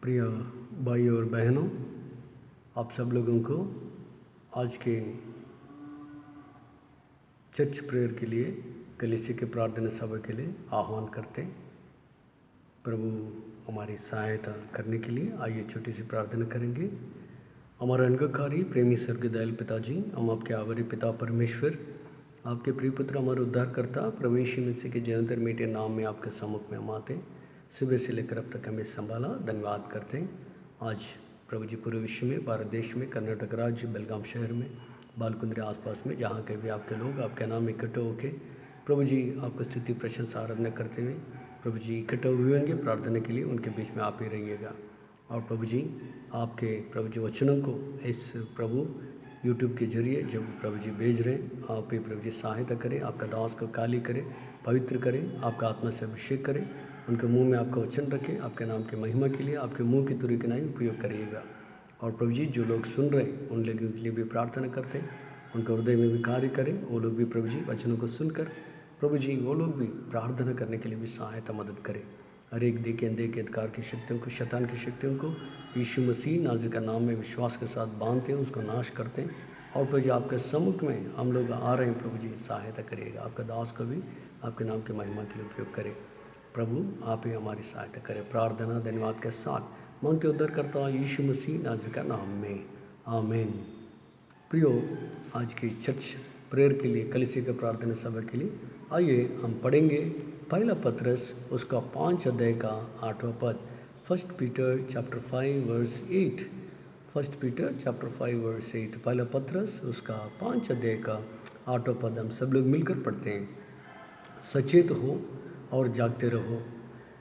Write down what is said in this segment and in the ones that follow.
प्रिय भाई और बहनों, आप सब लोगों को आज के चर्च प्रेयर के लिए, कलीसिया के प्रार्थना सभा के लिए आह्वान करते हैं। प्रभु हमारी सहायता करने के लिए आइए छोटी सी प्रार्थना करेंगे। हमारा अनुग्रहकारी प्रेमी स्वर्गीय दयाल पिताजी, हम आपके आभारी पिता परमेश्वर, आपके प्रिय पुत्र हमारे उद्धारकर्ता प्रभु यीशु मसीह के जयंतर मीठे नाम में आपके सम्मुख में हम आते हैं। सुबह से लेकर अब तक हमें संभाला, धन्यवाद करते हैं। आज प्रभु जी पूरे विश्व में, भारत देश में, कर्नाटक राज्य, बेलगाम शहर में, बालकुंद्री आसपास में, जहाँ कहीं भी आपके लोग आपके नाम में इकट्ठे होकर प्रभु जी आपको स्तुति प्रशंसा आराधना करते हुए प्रभु जी इकट्ठे हुए होंगे प्रार्थना के लिए, उनके बीच में आप ही रहिएगा। और प्रभु जी आपके प्रभु जी वचनों को इस प्रभु यूट्यूब के जरिए जब प्रभु जी भेज रहे हैं, आप ही प्रभु जी सहायता करें, आपका दास को काली करें, पवित्र करें, आपका आत्मा से अभिषेक करें, उनके मुंह में आपका वचन रखें, आपके नाम की महिमा के लिए आपके मुंह की तुरी के नहीं उपयोग करिएगा। और प्रभु जी जो लोग सुन रहे हैं उन लोगों के लिए भी प्रार्थना करते हैं, उनके हृदय में भी कार्य करें, वो लोग भी प्रभु जी वचनों को सुनकर प्रभु जी वो लोग भी प्रार्थना करने के लिए भी सहायता मदद करें। हर एक देखे अनदेखे अंधकार की शक्तियों को, शैतान की शक्तियों को यीशु मसीह नाज़री का नाम में विश्वास के साथ बांधते हैं, उसको नाश करते हैं। और प्रभु जी आपके सम्मुख में हम लोग आ रहे हैं, प्रभु जी सहायता करिएगा, आपका दास को भी आपके नाम की महिमा के लिए उपयोग करें। प्रभु आप ही हमारी सहायता करें। प्रार्थना धन्यवाद के साथ मांगते उद्धार करता यीशु मसीह नाज़री का नाम में, आमीन। प्रियो, आज की चर्च प्रेयर के लिए, कलीसिया के प्रार्थना सभा के लिए आइए हम पढ़ेंगे पहला पत्रस उसका 5 अध्याय का 8वां पद, 1 Peter chapter 5 verse 8। 1 Peter chapter 5 verse 8, पहला पत्रस उसका 5 अध्याय का 8वां पद हम सब लोग मिलकर पढ़ते हैं। सचेत हो और जागते रहो,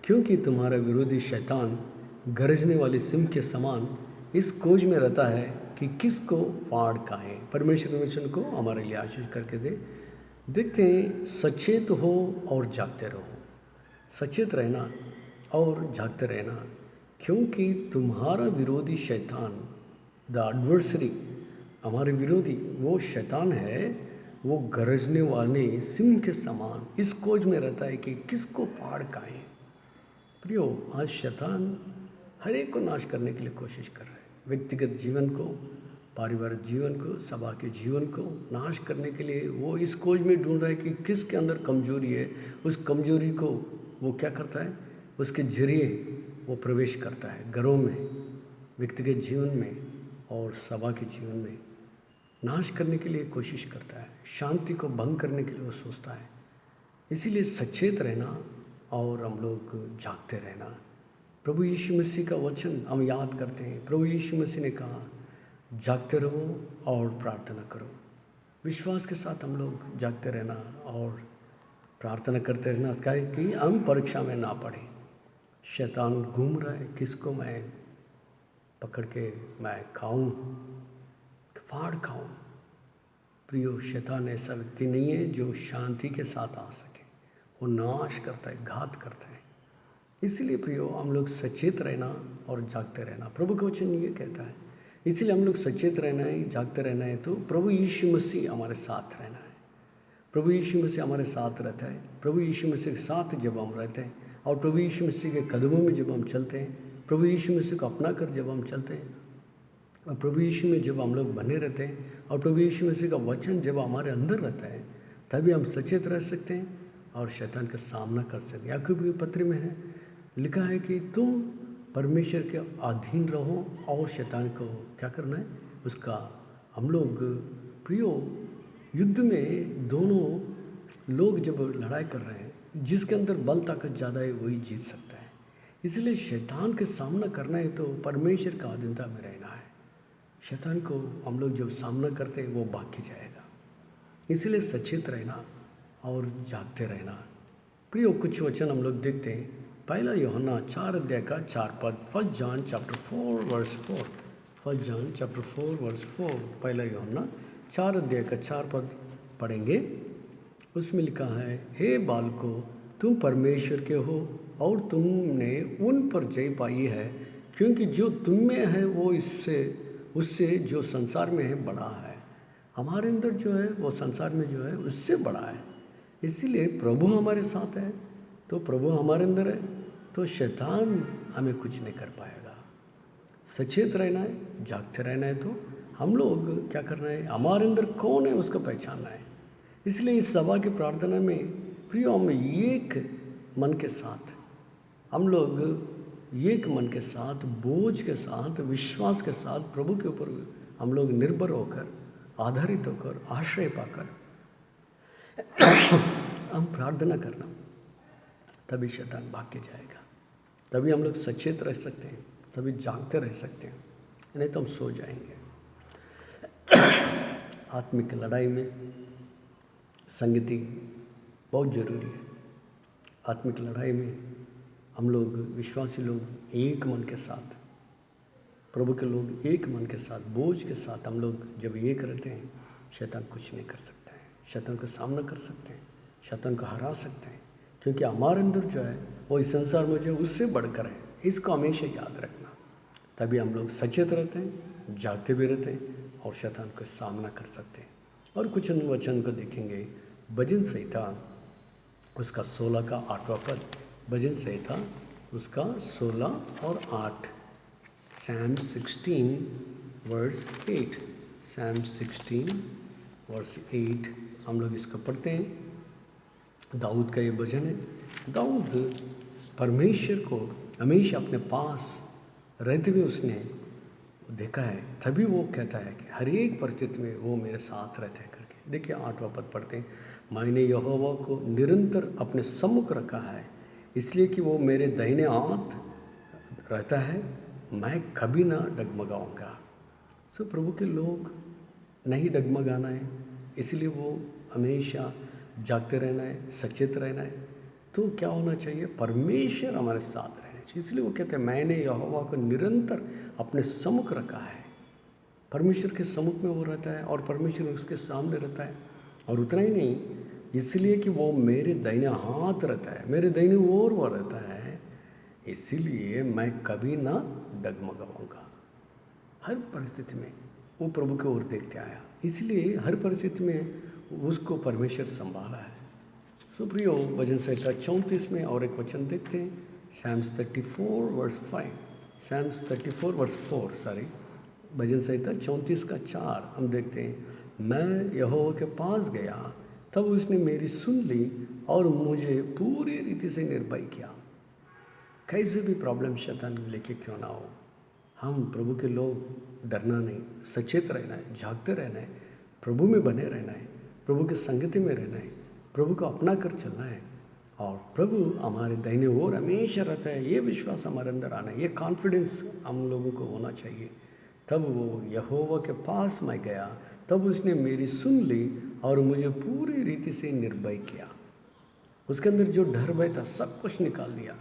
क्योंकि तुम्हारा विरोधी शैतान गरजने वाले सिंह के समान इस खोज में रहता है कि किसको फाड़ खाए। परमेश्वर वचन को हमारे लिए आशीष करके दे। देखते हैं, सचेत हो और जागते रहो। सचेत रहना और जागते रहना, क्योंकि तुम्हारा विरोधी शैतान, द एडवर्सरी, हमारे विरोधी वो शैतान है, वो गरजने वाले सिंह के समान इस खोज में रहता है कि किसको फाड़ खाए। प्रियो, आज शैतान हर एक को नाश करने के लिए कोशिश कर रहा है। व्यक्तिगत जीवन को, पारिवारिक जीवन को, सभा के जीवन को नाश करने के लिए वो इस खोज में ढूंढ रहा है कि किसके अंदर कमजोरी है। उस कमजोरी को वो क्या करता है, उसके जरिए वो प्रवेश करता है घरों में, व्यक्तिगत जीवन में और सभा के जीवन में नाश करने के लिए कोशिश करता है। शांति को भंग करने के लिए वो सोचता है। इसीलिए सचेत रहना और हम लोग जागते रहना। प्रभु यीशु मसीह का वचन हम याद करते हैं। प्रभु यीशु मसीह ने कहा, जागते रहो और प्रार्थना करो। विश्वास के साथ हम लोग जागते रहना और प्रार्थना करते रहना, क्या कि हम परीक्षा में ना पड़े। शैतान घूम रहा है, किसको मैं पकड़ के मैं खाऊं, फाड़ खाऊं। प्रियो, शैतान ऐसा व्यक्ति नहीं है जो शांति के साथ आ सके, वो नाश करता है, घात करता है। इसलिए प्रियो, हम लोग सचेत रहना और जागते रहना, प्रभु का वचन ये कहता है। इसलिए हम लोग सचेत रहना है, जागते रहना है, तो प्रभु यीशु मसीह हमारे साथ रहना है। प्रभु यीशु मसीह हमारे साथ रहता है। प्रभु यीशु मसीह के साथ जब हम रहते हैं और प्रभु यीशु मसीह के कदमों में जब हम चलते हैं, प्रभु यीशु मसीह को अपना कर जब हम चलते हैं और प्रभु यीशु में जब हम लोग बने रहते हैं और प्रभु यीशु मसीह का वचन जब हमारे अंदर रहता है, तभी हम सचेत रह सकते हैं और शैतान का सामना कर सकते हैं। याकूब के पत्र में है लिखा है कि तुम परमेश्वर के अधीन रहो और शैतान को क्या करना है, उसका। हम लोग प्रियो, युद्ध में दोनों लोग जब लड़ाई कर रहे हैं, जिसके अंदर बल ताकत ज़्यादा है वही जीत सकता है। इसलिए शैतान का सामना करना है तो परमेश्वर का अधीनता में रहना है। शैतान को हम लोग जब सामना करते हैं वो भाग के जाएगा। इसलिए सचेत रहना और जागते रहना। प्रियो, कुछ वचन हम लोग देखते हैं। पहला यूहन्ना 4 अध्याय का 4 पद, 1 John chapter 4 verse 4। 1 John chapter 4 verse 4, पहला यूहन्ना 4 अध्याय का 4 पद पढ़ेंगे। उसमें लिखा है, हे बालको, तुम परमेश्वर के हो और तुमने उन पर जय पाई है, क्योंकि जो तुम में है वो उससे जो संसार में है बड़ा है। हमारे अंदर जो है वो संसार में जो है उससे बड़ा है। इसीलिए प्रभु हमारे साथ है, तो प्रभु हमारे अंदर है तो शैतान हमें कुछ नहीं कर पाएगा। सचेत रहना है, जागते रहना है। तो हम लोग क्या करना है, हमारे अंदर कौन है उसको पहचानना है। इसलिए इस सभा की प्रार्थना में प्रियो हम एक मन के साथ, हम लोग एक मन के साथ, बोझ के साथ, विश्वास के साथ प्रभु के ऊपर हम लोग निर्भर होकर, आधारित होकर, आश्रय पाकर हम प्रार्थना करना, तभी शैतान भाग के जाएगा। तभी हम लोग सचेत रह सकते हैं, तभी जागते रह सकते हैं, नहीं तो हम सो जाएंगे। आत्मिक लड़ाई में संगति बहुत ज़रूरी है। आत्मिक लड़ाई में हम लोग, विश्वासी लोग एक मन के साथ, प्रभु के लोग एक मन के साथ, बोझ के साथ हम लोग जब एक रहते हैं, शैतान कुछ नहीं कर सकता है। शैतान का सामना कर सकते हैं, शैतान को हरा सकते हैं, क्योंकि हमारे अंदर जो है वो इस संसार में जो उससे बढ़कर है। इसको हमेशा याद रखना, तभी हम लोग सचेत रहते हैं, जागते भी रहते हैं और शैतान का सामना कर सकते हैं। और कुछ वचन को देखेंगे, भजन संहिता उसका 16 का 8वां पद, भजन संहिता उसका 16 और 8, Psalm 16 वर्स 8, Psalm 16 वर्स 8 हम लोग इसको पढ़ते हैं। दाऊद का ये भजन है। दाऊद परमेश्वर को हमेशा अपने पास रहते हुए उसने देखा है, तभी वो कहता है कि हर एक परिस्थिति में वो मेरे साथ रहते हैं करके। देखिए 8वां पद पढ़ते हैं, मैंने यहोवा को निरंतर अपने सम्मुख रखा है, इसलिए कि वो मेरे दाहिने हाथ रहता है, मैं कभी ना डगमगाऊंगा। सो प्रभु के लोग नहीं डगमगाना है, इसलिए वो हमेशा जागते रहना है, सचेत रहना है। तो क्या होना चाहिए, परमेश्वर हमारे साथ रहना चाहिए। इसलिए वो कहते हैं मैंने यहोवा को निरंतर अपने सम्मुख रखा है। परमेश्वर के सम्मुख में वो रहता है और परमेश्वर उसके सामने रहता है। और उतना ही नहीं, इसलिए कि वो मेरे दाहिने हाथ रहता है, मेरे दाहिने ओर वो रहता है, इसीलिए मैं कभी ना डगमगाऊंगा। हर परिस्थिति में वो प्रभु की ओर देखते आया, इसलिए हर परिस्थिति में उसको परमेश्वर संभाला है। सुप्रियो भजन संहिता 34 में और एक वचन देखते हैं, Psalms 34 verse 5, Psalms 34 verse 4 sorry, भजन संहिता 34 का 4 हम देखते हैं, मैं यहोवा के पास गया, तब उसने मेरी सुन ली और मुझे पूरी रीति से निर्भय किया। कैसे भी प्रॉब्लम शैतान लेके क्यों ना हो, हम प्रभु के लोग डरना नहीं, सचेत रहना है, जागते रहना है, प्रभु में बने रहना है, प्रभु की संगति में रहना है, प्रभु को अपना कर चलना है और प्रभु हमारे दाहिने ओर हमेशा रहता है। ये विश्वास हमारे अंदर आना है, ये कॉन्फिडेंस हम लोगों को होना चाहिए। तब वो यहोवा के पास मैं गया, तब उसने मेरी सुन ली और मुझे पूरी रीति से निर्भय किया। उसके अंदर जो डर भय था सब कुछ निकाल दिया,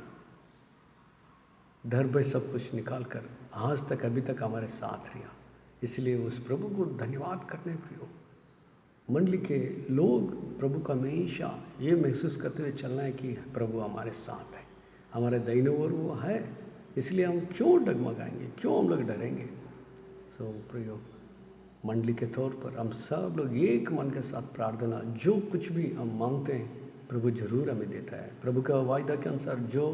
डर भय सब कुछ निकाल कर आज तक अभी तक हमारे साथ रहा। इसलिए उस प्रभु को धन्यवाद करने प्रियो मंडली के लोग प्रभु का हमेशा ये महसूस करते हुए चलना है कि प्रभु हमारे साथ है, हमारे दाहिने ओर वो है, इसलिए हम क्यों डगमगाएंगे, क्यों हम लोग डरेंगे। सो प्रियो मंडली के तौर पर हम सब लोग एक मन के साथ प्रार्थना, जो कुछ भी हम मांगते हैं प्रभु जरूर हमें देता है। प्रभु का वायदा के अनुसार जो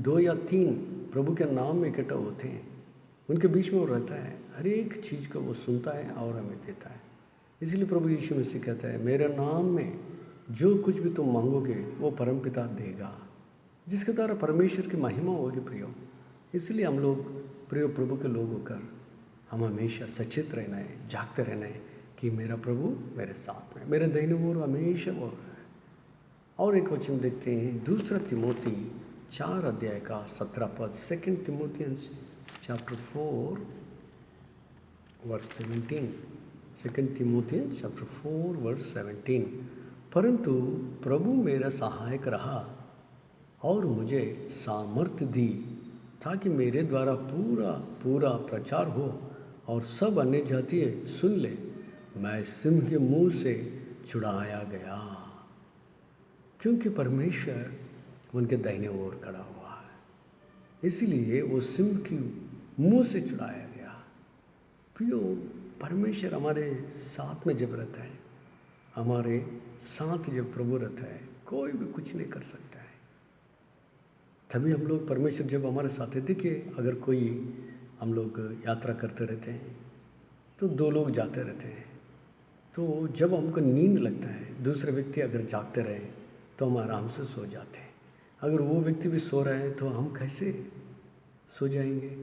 2 या 3 प्रभु के नाम में इकट्ठा होते हैं, उनके बीच में वो रहता है, हर एक चीज़ को वो सुनता है और हमें देता है। इसलिए प्रभु यीशु मसीह कहता है मेरे नाम में जो कुछ भी तुम मांगोगे वो परमपिता देगा, जिसके द्वारा परमेश्वर की महिमा होगी प्रियो। इसलिए हम लोग प्रियो प्रभु के लोग होकर हम हमेशा सचेत रहना है, जागते रहना है कि मेरा प्रभु मेरे साथ में, मेरे दाहिने ओर हमेशा वो है। और एक वचन देखते हैं 2 तिमोथी 4 अध्याय का 17 पद, 2 Timothians chapter 4 verse 17, 2 Timothians chapter 4 verse 17, परंतु प्रभु मेरा सहायक रहा और मुझे सामर्थ्य दी, ताकि मेरे द्वारा पूरा पूरा प्रचार हो और सब अन्य जातियाँ सुन ले। मैं सिंह के मुंह से छुड़ाया गया, क्योंकि परमेश्वर उनके दाहिने ओर खड़ा हुआ है, इसलिए वो सिंह की मुंह से छुड़ाया गया। प्रियो परमेश्वर हमारे साथ में जब रहता है, हमारे साथ जब प्रभु रहता है, कोई भी कुछ नहीं कर सकता है। तभी हम लोग परमेश्वर जब हमारे साथ है, देखिए अगर कोई हम लोग यात्रा करते रहते हैं तो 2 लोग जाते रहते हैं, तो जब हमको नींद लगता है, दूसरे व्यक्ति अगर जागते रहे तो हम आराम से सो जाते हैं। अगर वो व्यक्ति भी सो रहे हैं तो हम कैसे सो जाएंगे?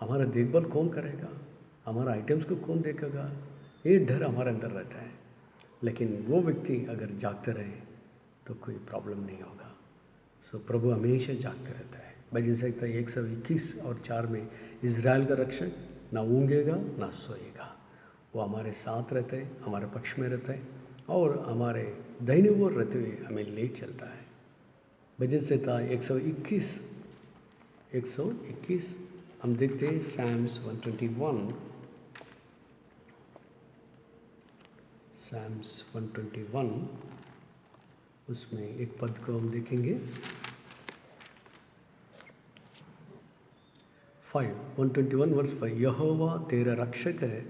हमारा देखभाल कौन करेगा? हमारा आइटम्स को कौन देखेगा? ये डर हमारे अंदर रहता है। लेकिन वो व्यक्ति अगर जागते रहे तो कोई प्रॉब्लम नहीं होगा। सो प्रभु हमेशा जागते रहता है। भजन संहिता 121 और 4 में इज़राइल का रक्षक ना ऊँघेगा ना सोएगा। वो हमारे साथ रहता है, हमारे पक्ष में रहता है और हमारे दाहिने ओर रहते हुए हमें ले चलता है। भजन संहिता 121 हम देखते हैं Psalms 121 उसमें एक पद को हम देखेंगे 121 वर्ष 5, यहोवा तेरा रक्षक है,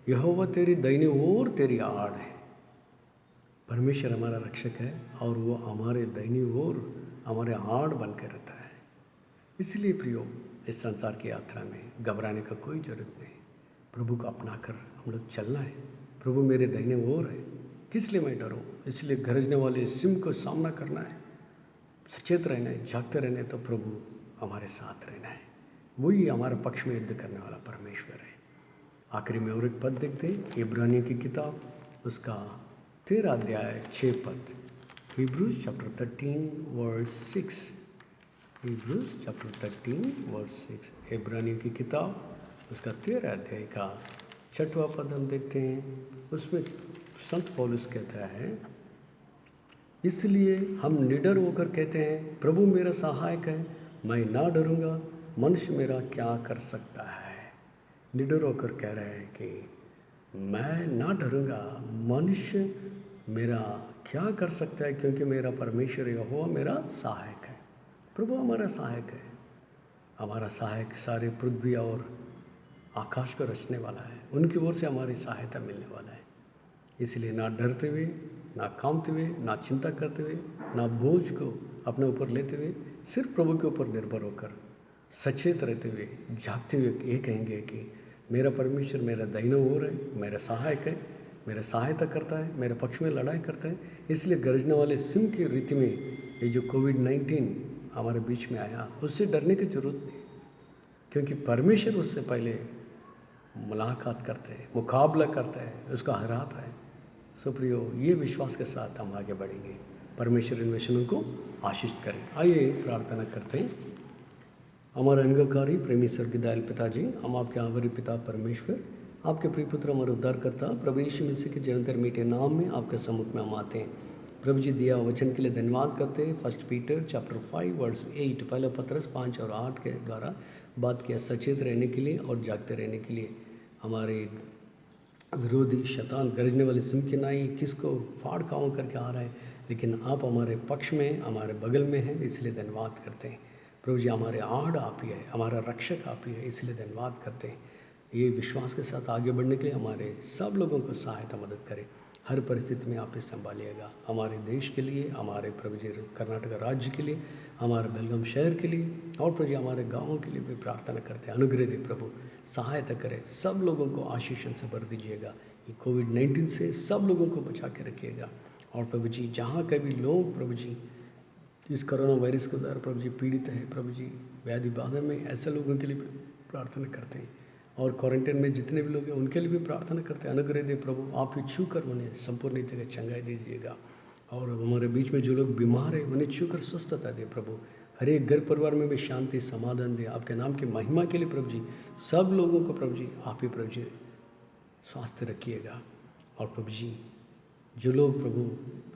यहोवा तेरी दाहिनी ओर तेरी आड़ है। परमेश्वर हमारा रक्षक है और वो हमारे दाहिनी ओर हमारे आड़ बन के रहता है। इसलिए प्रियो, इस संसार की यात्रा में घबराने का कोई ज़रूरत नहीं। प्रभु को अपना कर हम लोग चलना है। प्रभु मेरे दाहिने ओर है, किस लिए मैं डरूं? इसलिए गरजने वाले सिंह को सामना करना है, सचेत रहना है, जागते रहना है, तो प्रभु हमारे साथ रहना है। वही हमारे पक्ष में युद्ध करने वाला परमेश्वर है। आखिरी में और एक पद देखते हैं, इब्रानियों की किताब उसका 13 अध्याय 6 पद, Hebrews chapter 13 verse 6, Hebrews chapter 13 verse 6, इब्रानियों की किताब उसका 13 अध्याय का 6वां पद हम देखते हैं। उसमें संत पौलुस कहता है, इसलिए हम निडर होकर कहते हैं, प्रभु मेरा सहायक है, मैं ना डरूंगा, मनुष्य मेरा क्या कर सकता है। निडर होकर कह रहे हैं कि मैं ना डरूंगा, मनुष्य मेरा क्या कर सकता है, क्योंकि मेरा परमेश्वर यहोवा मेरा सहायक है। प्रभु हमारा सहायक है। हमारा सहायक सारे पृथ्वी और आकाश को रचने वाला है, उनकी ओर से हमारी सहायता मिलने वाला है। इसलिए ना डरते हुए, ना कांपते हुए, ना चिंता करते हुए, ना बोझ को अपने ऊपर लेते हुए, सिर्फ प्रभु के ऊपर निर्भर होकर सचेत रहते हुए, जागते हुए ये कहेंगे कि मेरा परमेश्वर मेरा दाहिना ओर है, मेरा सहायक है, मेरा सहायता करता है, मेरे पक्ष में लड़ाई करता है। इसलिए गरजने वाले सिंह की रीति में ये जो कोविड-19 हमारे बीच में आया, उससे डरने की जरूरत नहीं, क्योंकि परमेश्वर उससे पहले मुलाकात करते हैं, मुकाबला करता है, उसका हराता है। सो प्रियो, ये विश्वास के साथ हम आगे बढ़ेंगे। परमेश्वर इन वचनों को आशीष करें। आइए प्रार्थना करते हैं। हमारे अंगकारी प्रेमी स्वर्गीय दयाल पिताजी, हम आपके आभारी पिता परमेश्वर, आपके प्रिय पुत्र हमारे उद्धारकर्ता प्रभु यीशु मसीह के जीवंत मीठे नाम में आपके सम्मुख में हम आते हैं। प्रभु जी दिया वचन के लिए धन्यवाद करते हैं। 1 पीटर चैप्टर 5 वर्स 8, पहला पत्रस 5 और 8 के द्वारा बात किया, सचेत रहने के लिए और जागते रहने के लिए। हमारे विरोधी शैतान गरजने वाले सिंह की नाई किसको फाड़ खाओ करके आ रहा है, लेकिन आप हमारे पक्ष में, हमारे बगल में हैं, इसलिए धन्यवाद करते हैं। प्रभु जी हमारे आड़ आप ही है, हमारा रक्षक आप ही है, इसलिए धन्यवाद करते हैं। ये विश्वास के साथ आगे बढ़ने के लिए हमारे सब लोगों को सहायता मदद करें। हर परिस्थिति में आप इसे संभालिएगा। हमारे देश के लिए, हमारे प्रभु जी कर्नाटक राज्य के लिए, हमारे बेलगाम शहर के लिए और प्रभु जी हमारे गाँवों के लिए भी प्रार्थना करते हैं। अनुग्रह दे प्रभु, सहायता करें, सब लोगों को आशीषों से भर दीजिएगा। ये कोविड-19 से सब लोगों को बचा के रखिएगा। और प्रभु जी जहाँ कभी लोग प्रभु जी इस कोरोना वायरस के द्वारा प्रभु जी पीड़ित है, प्रभु जी व्याधि बाधा में, ऐसे लोगों के लिए भी प्रार्थना करते हैं। और क्वारंटाइन में जितने भी लोग हैं उनके लिए भी प्रार्थना करते हैं। अनुग्रह दे प्रभु, आप ही छू कर उन्हें संपूर्ण रीति से चंगाई दीजिएगा। और हमारे बीच में जो लोग बीमार हैं उन्हें छू कर स्वस्थता दे प्रभु। हर एक घर परिवार में भी शांति समाधान दे। आपके नाम की महिमा के लिए प्रभु जी सब लोगों को प्रभु जी आप ही प्रभु जी स्वास्थ्य रखिएगा। और प्रभु जी जो लोग प्रभु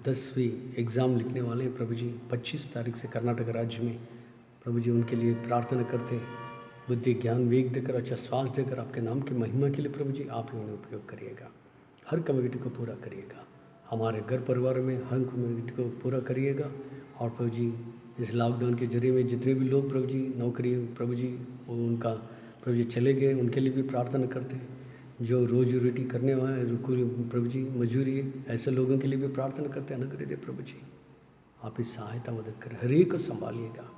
10वीं एग्ज़ाम लिखने वाले हैं प्रभु जी 25 तारीख से कर्नाटक राज्य में, प्रभु जी उनके लिए प्रार्थना करते हैं। बुद्धि ज्ञान वेग देकर, अच्छा स्वास्थ्य देकर, आपके नाम की महिमा के लिए प्रभु जी आप ही उन्हें उपयोग करिएगा। हर कम्युनिटी को पूरा करिएगा। हमारे घर परिवार में हर कम्युनिटी को पूरा करिएगा। और प्रभु जी इस लॉकडाउन के जरिए में जितने भी लोग प्रभु जी नौकरी प्रभु जी उनका प्रभु जी चले गए, उनके लिए भी प्रार्थना करते हैं। जो रोजी रोटी करने वाले प्रभु जी मजदूरी ऐसे लोगों के लिए भी प्रार्थना करते हैं। अनुग्रह दे प्रभु जी, आप इस सहायता मदद करें, हर एक को संभालिएगा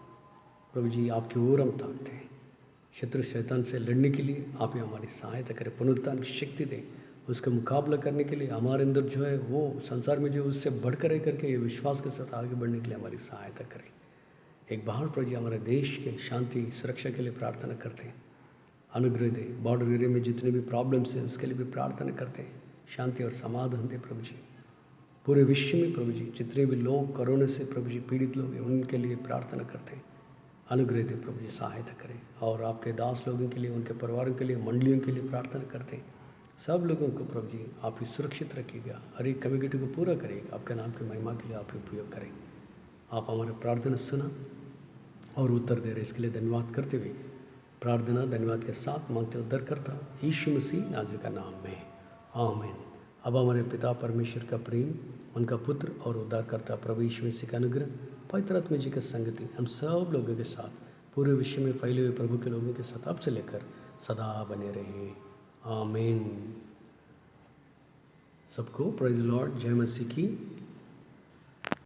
प्रभु जी। आपकी ओर हम ताकते हैं। शत्रु शैतान से लड़ने के लिए आप ही हमारी सहायता करें, पुनरुत्थान की शक्ति दें, उसका मुकाबला करने के लिए हमारे अंदर जो है वो संसार में जो उससे बढ़कर रह करके ये विश्वास के साथ आगे बढ़ने के लिए हमारी सहायता करें। एक बार प्रभु जी हमारे देश के शांति सुरक्षा के लिए प्रार्थना करते हैं, अनुग्रह दे। बॉर्डर एरिया में जितने भी प्रॉब्लम्स हैं उसके लिए भी प्रार्थना करते हैं, शांति और समाधान दे प्रभु जी। पूरे विश्व में प्रभु जी जितने भी लोग कोरोना से प्रभु जी पीड़ित लोग हैं उनके लिए प्रार्थना करते हैं, अनुग्रह दे प्रभु जी, सहायता करें। और आपके दास लोगों के लिए, उनके परिवारों के लिए, मंडलियों के लिए प्रार्थना करते हैं। सब लोगों को प्रभु जी आप ही सुरक्षित रखिएगा, हर एक कम्युनिटी को पूरा करिएगा, आपके नाम की महिमा के लिए आप ही उपयोग करें। आप हमारे प्रार्थना सुना और उत्तर दे रहे, इसके लिए धन्यवाद करते हुए प्रार्थना धन्यवाद के साथ मांगते उद्धार करता यीशु मसीह नाज़रेती का नाम में, आमीन। अब हमारे पिता परमेश्वर का प्रेम, उनका पुत्र और उद्धारकर्ता प्रभु यीशु मसीह का अनुग्रह, पवित्र आत्मा जी की संगति हम सब लोगों के साथ, पूरे विश्व में फैले हुए प्रभु के लोगों के साथ अब से लेकर सदा बने रहे, आमीन। सबको प्रेज़ लॉर्ड, जय मसीह की।